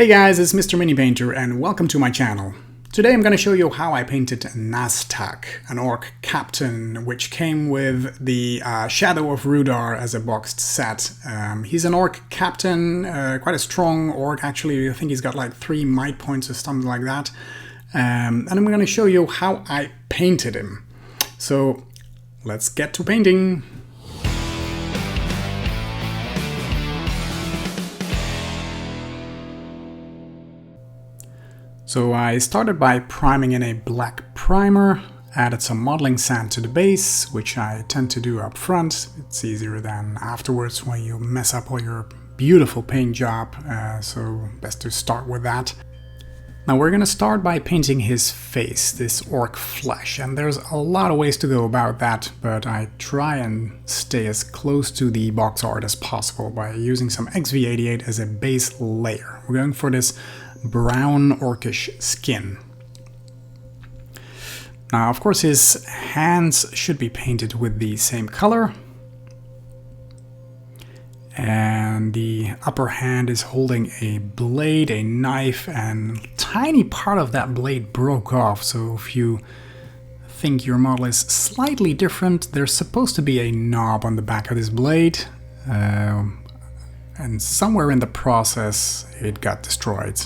Hey guys, it's Mr. Mini Painter and welcome to my channel. Today I'm going to show you how I painted Nazthák, an orc captain which came with the Shadow of Rudar as a boxed set. He's an orc captain, quite a strong orc actually. I think he's got like 3 might points or something like that. And I'm going to show you how I painted him. So let's get to painting. So I started by priming in a black primer, added some modeling sand to the base, which I tend to do up front. It's easier than afterwards when you mess up all your beautiful paint job, so best to start with that. Now we're gonna start by painting his face, this orc flesh, and there's a lot of ways to go about that, but I try and stay as close to the box art as possible by using some XV88 as a base layer. We're going for this brown orcish skin. Now of course his hands should be painted with the same color, and the upper hand is holding a blade, a knife, and tiny part of that blade broke off, so if you think your model is slightly different, there's supposed to be a knob on the back of this blade, and somewhere in the process it got destroyed.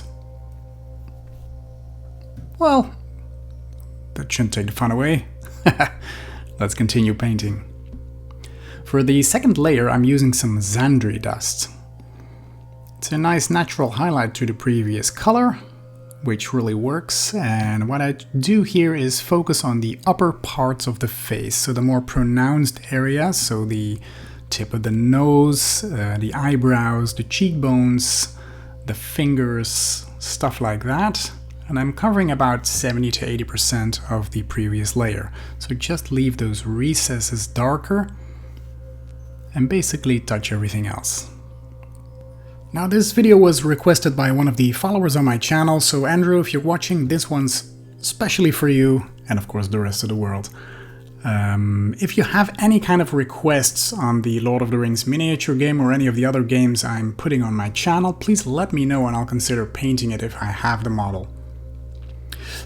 Well, that shouldn't take the fun away. Let's continue painting. For the second layer, I'm using some Zandri Dust. It's a nice natural highlight to the previous color, which really works. And what I do here is focus on the upper parts of the face, so the more pronounced areas, so the tip of the nose, the eyebrows, the cheekbones, the fingers, stuff like that. And I'm covering about 70 to 80% of the previous layer. So just leave those recesses darker and basically touch everything else. Now this video was requested by one of the followers on my channel, so Andrew, if you're watching, this one's especially for you, and of course the rest of the world. If you have any kind of requests on the Lord of the Rings miniature game or any of the other games I'm putting on my channel, please let me know and I'll consider painting it if I have the model.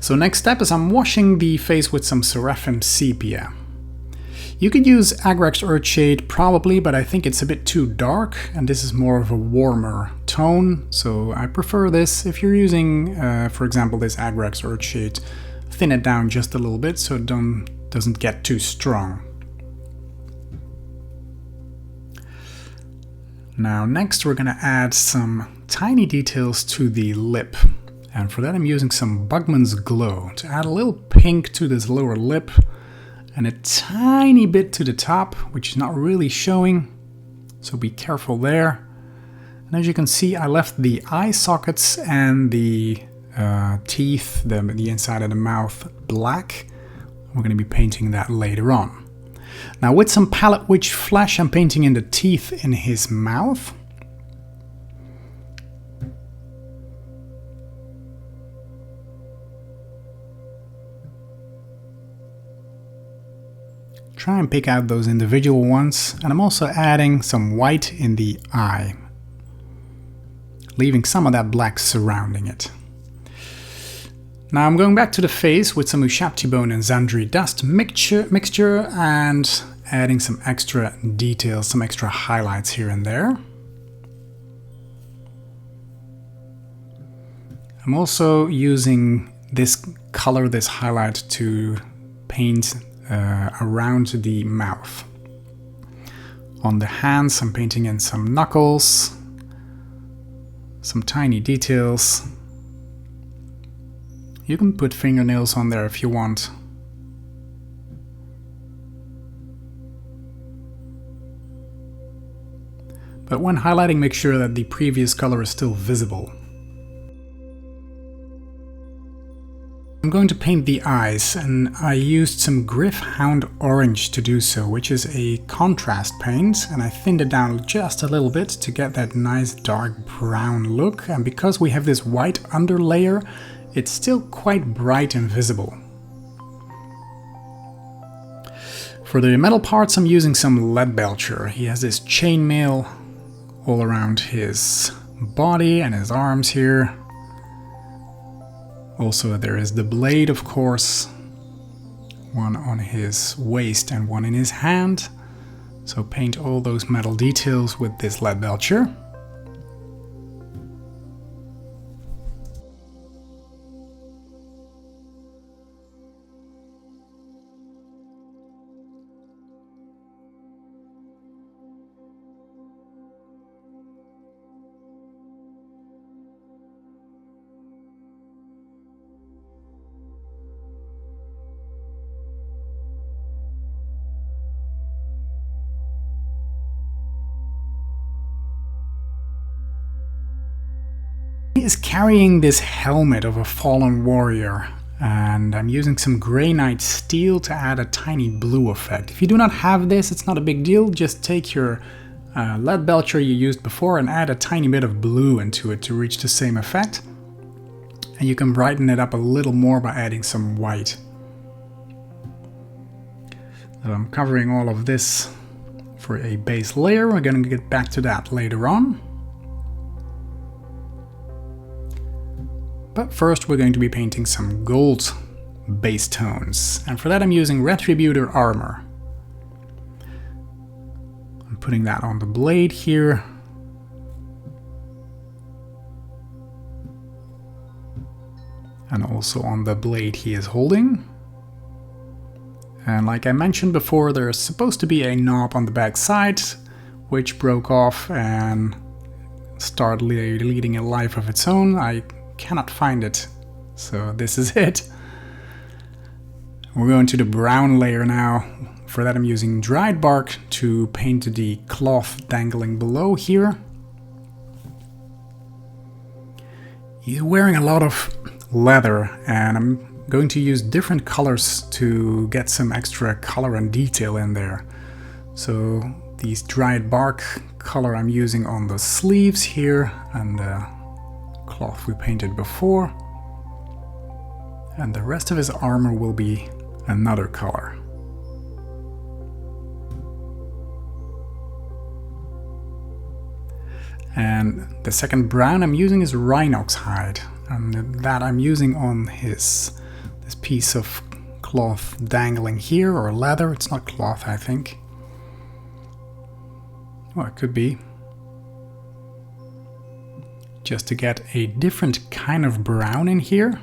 So next step is I'm washing the face with some Seraphim Sepia. You could use Agrax Earthshade probably, but I think it's a bit too dark and this is more of a warmer tone, so I prefer this. If you're using, for example, this Agrax Earthshade, thin it down just a little bit so it doesn't get too strong. Now next we're gonna add some tiny details to the lip. And for that I'm using some Bugmans Glow to add a little pink to this lower lip and a tiny bit to the top, which is not really showing, so be careful there. And as you can see, I left the eye sockets and the teeth, the inside of the mouth, black. We're going to be painting that later on. Now with some palette witch flesh, I'm painting in the teeth in his mouth. Try and pick out those individual ones, and I'm also adding some white in the eye, leaving some of that black surrounding it. Now I'm going back to the face with some Ushabti Bone and Zandri Dust mixture and adding some extra details, some extra highlights here and there. I'm also using this color, this highlight, to paint around the mouth. On the hands I'm painting in some knuckles, some tiny details. You can put fingernails on there if you want. But when highlighting, make sure that the previous color is still visible. I'm going to paint the eyes, and I used some Gryph-hound Orange to do so, which is a contrast paint, and I thinned it down just a little bit to get that nice dark brown look, and because we have this white underlayer, it's still quite bright and visible. For the metal parts I'm using some lead belcher. He has this chainmail all around his body and his arms here. Also there is the blade, of course, one on his waist and one in his hand. So paint all those metal details with this lead belcher. He is carrying this helmet of a fallen warrior, and I'm using some granite steel to add a tiny blue effect. If you do not have this, it's not a big deal. Just take your lead belcher you used before and add a tiny bit of blue into it to reach the same effect. And you can brighten it up a little more by adding some white. So I'm covering all of this for a base layer. We're going to get back to that later on. But first we're going to be painting some gold base tones, and for that I'm using Retributor armour. I'm putting that on the blade here. And also on the blade he is holding. And like I mentioned before, there's supposed to be a knob on the back side, which broke off and started leading a life of its own. I cannot find it, so this is it. We're going to the brown layer now. For that I'm using dried bark to paint the cloth dangling below here. He's wearing a lot of leather, and I'm going to use different colors to get some extra color and detail in there. So these dried bark color I'm using on the sleeves here, and the cloth we painted before, and the rest of his armor will be another color. And the second brown I'm using is rhinox hide, and that I'm using on this piece of cloth dangling here, or leather. It's not cloth, I think. Well, it could be. Just to get a different kind of brown in here.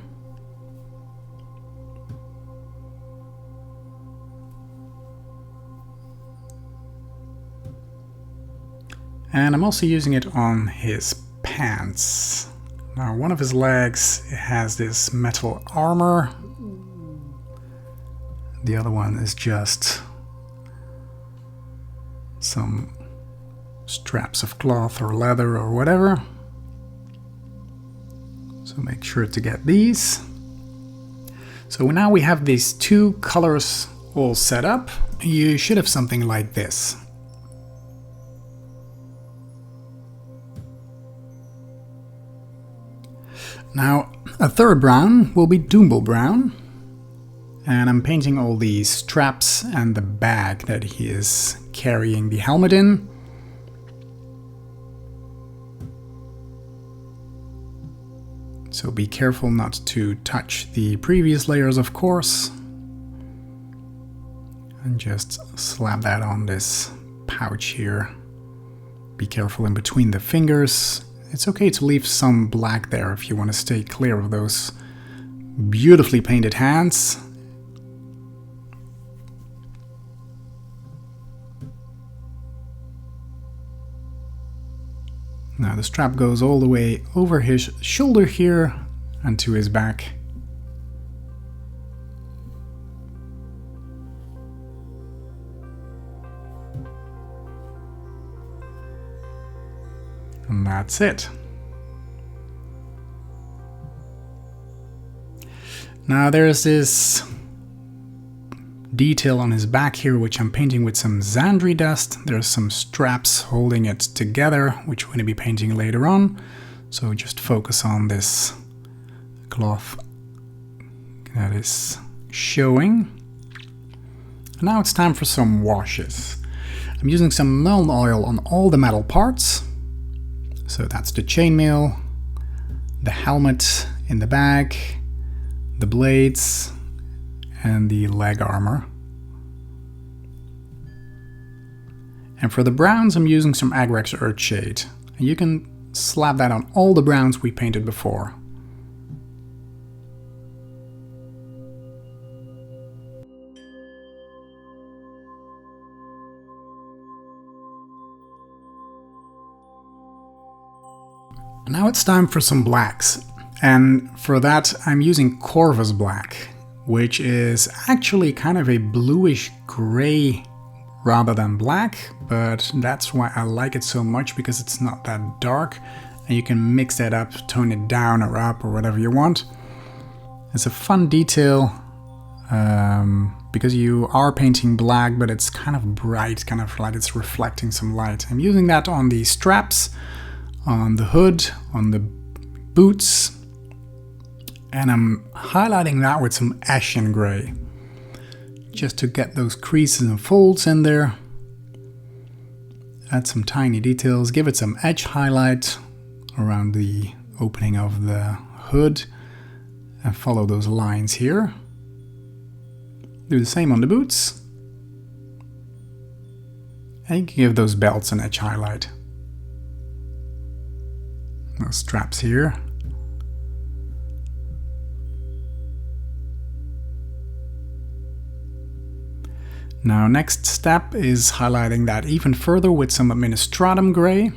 And I'm also using it on his pants. Now one of his legs has this metal armor. The other one is just some straps of cloth or leather or whatever. So make sure to get these. So now we have these two colors all set up. You should have something like this. Now a third brown will be Doomble brown. And I'm painting all these straps and the bag that he is carrying the helmet in. So be careful not to touch the previous layers, of course. And just slap that on this pouch here. Be careful in between the fingers. It's okay to leave some black there if you want to stay clear of those beautifully painted hands. Now the strap goes all the way over his shoulder here and to his back. And that's it. Now there's this detail on his back here, which I'm painting with some Zandri Dust. There's some straps holding it together, which we're going to be painting later on. So just focus on this cloth that is showing. And now it's time for some washes. I'm using some Melon oil on all the metal parts. So that's the chainmail, the helmet in the back, the blades, and the leg armor. And for the browns, I'm using some Agrex Earthshade. And you can slap that on all the browns we painted before. Now it's time for some blacks. And for that, I'm using Corvus Black, which is actually kind of a bluish gray rather than black, but that's why I like it so much, because it's not that dark, and you can mix that up, tone it down or up or whatever you want. It's a fun detail, because you are painting black, but it's kind of bright, kind of like it's reflecting some light. I'm using that on the straps, on the hood, on the boots, and I'm highlighting that with some ashen gray, just to get those creases and folds in there. Add some tiny details, give it some edge highlight around the opening of the hood, and follow those lines here. Do the same on the boots, and you can give those belts an edge highlight. Those straps here. Now, next step is highlighting that even further with some Administratum gray.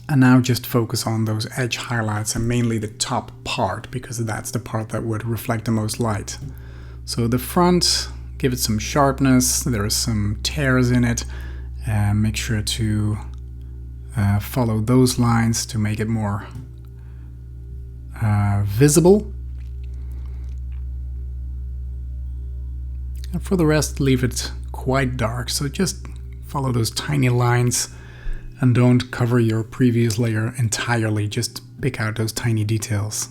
And now just focus on those edge highlights, and mainly the top part, because that's the part that would reflect the most light. So the front, give it some sharpness, there are some tears in it, and make sure to follow those lines to make it more visible. And for the rest, leave it quite dark, so just follow those tiny lines and don't cover your previous layer entirely, just pick out those tiny details.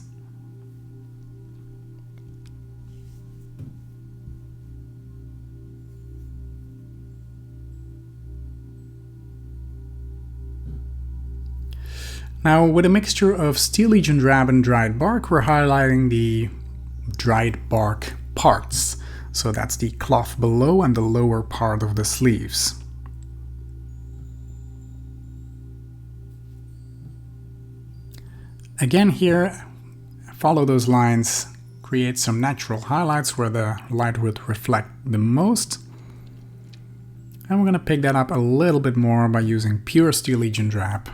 Now, with a mixture of Steel Legion Drab and dried bark, we're highlighting the dried bark parts. So that's the cloth below and the lower part of the sleeves. Again here, follow those lines, create some natural highlights where the light would reflect the most. And we're going to pick that up a little bit more by using pure Steel Legion Drab.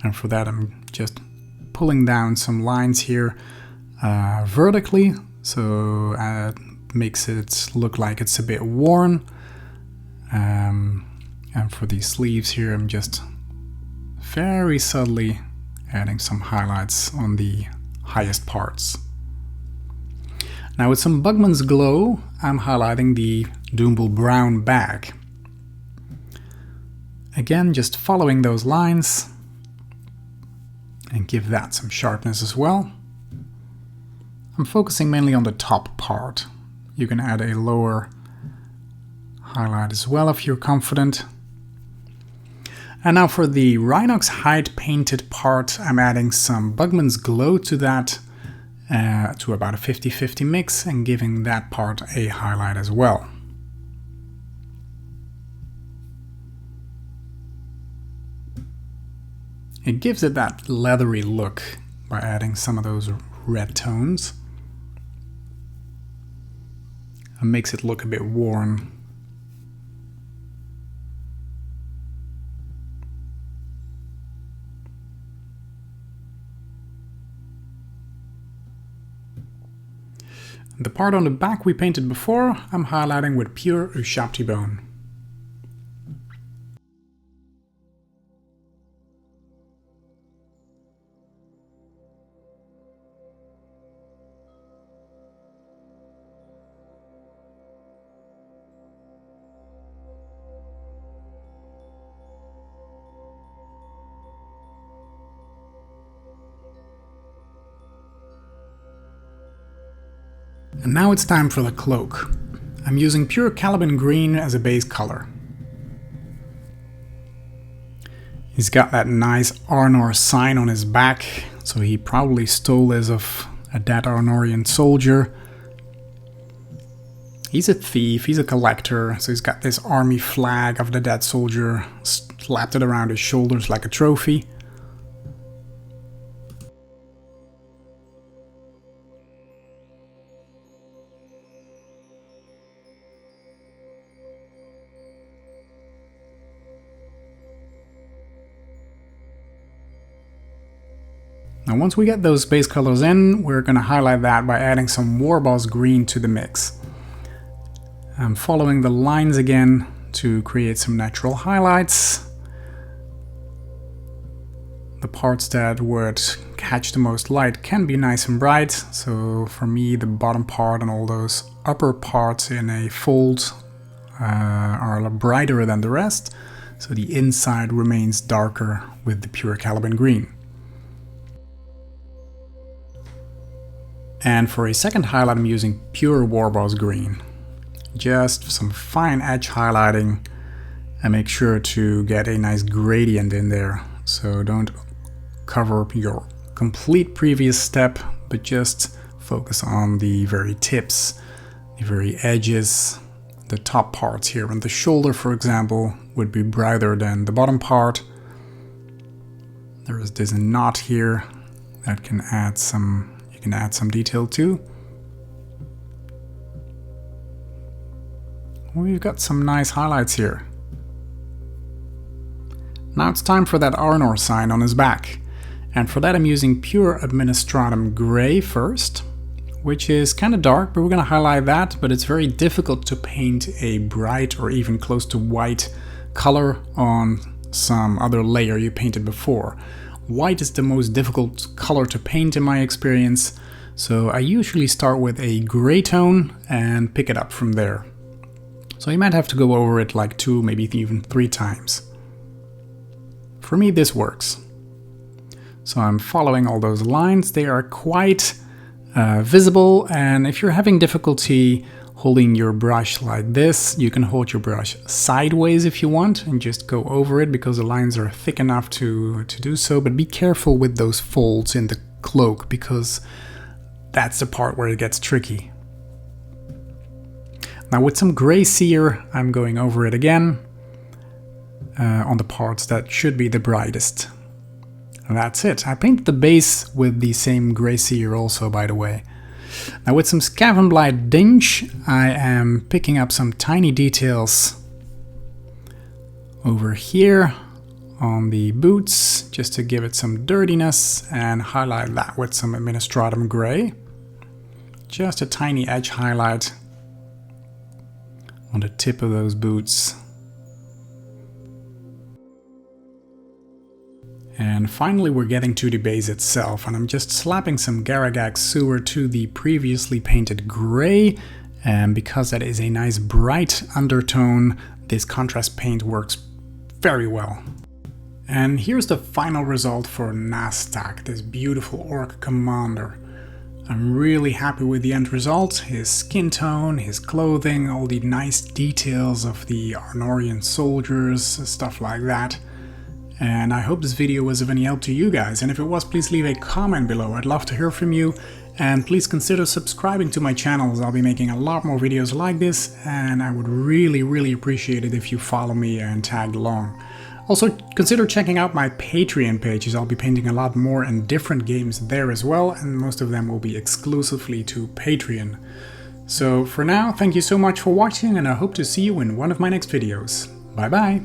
And for that I'm just pulling down some lines here vertically, so makes it look like it's a bit worn. And for these sleeves here, I'm just very subtly adding some highlights on the highest parts. Now with some Bugmans Glow, I'm highlighting the Doombull brown bag. Again, just following those lines, and give that some sharpness as well. I'm focusing mainly on the top part. You can add a lower highlight as well if you're confident. And now for the Rhinox hide painted part, I'm adding some Bugmans Glow to that, to about a 50-50 mix, and giving that part a highlight as well. It gives it that leathery look by adding some of those red tones. And makes it look a bit worn. The part on the back we painted before, I'm highlighting with pure Ushabti bone. And now it's time for the cloak. I'm using pure Caliban green as a base color. He's got that nice armour sign on his back, so he probably stole this of a dead Arnorian soldier. He's a thief, he's a collector, so he's got this army flag of the dead soldier slapped it around his shoulders like a trophy. Now once we get those base colors in, we're going to highlight that by adding some Warboss green to the mix. I'm following the lines again to create some natural highlights. The parts that would catch the most light can be nice and bright, so for me the bottom part and all those upper parts in a fold are brighter than the rest, so the inside remains darker with the pure Caliban green. And for a second highlight I'm using pure Warboss green. Just some fine edge highlighting and make sure to get a nice gradient in there. So don't cover up your complete previous step, but just focus on the very tips, the very edges. The top parts here on the shoulder, for example, would be brighter than the bottom part. There is this knot here that can add some detail too. We've got some nice highlights here. Now it's time for that armour sign on his back. And for that I'm using pure Administratum Grey first, which is kind of dark, but we're going to highlight that, but it's very difficult to paint a bright or even close to white color on some other layer you painted before. White is the most difficult color to paint in my experience, so I usually start with a gray tone and pick it up from there. So you might have to go over it like 2, maybe even 3 times. For me this works. So I'm following all those lines, they are quite visible, and if you're having difficulty holding your brush like this, you can hold your brush sideways if you want and just go over it because the lines are thick enough to do so, but be careful with those folds in the cloak because that's the part where it gets tricky. Now with some gray sear I'm going over it again on the parts that should be the brightest. And that's it. I painted the base with the same gray sear also, by the way. Now with some Scaven Blight Dinge, I am picking up some tiny details over here on the boots, just to give it some dirtiness, and highlight that with some Administratum Grey. Just a tiny edge highlight on the tip of those boots. And finally we're getting to the base itself, and I'm just slapping some Garagag Sewer to the previously painted grey, and because that is a nice bright undertone, this contrast paint works very well. And here's the final result for Nazthák, this beautiful orc commander. I'm really happy with the end result, his skin tone, his clothing, all the nice details of the Arnorian soldiers, stuff like that. And I hope this video was of any help to you guys, and if it was, please leave a comment below. I'd love to hear from you, and please consider subscribing to my channel as I'll be making a lot more videos like this, and I would really appreciate it if you follow me and tagged along. Also, consider checking out my Patreon page as I'll be painting a lot more and different games there as well, and most of them will be exclusively to Patreon. So for now, thank you so much for watching, and I hope to see you in one of my next videos. Bye bye!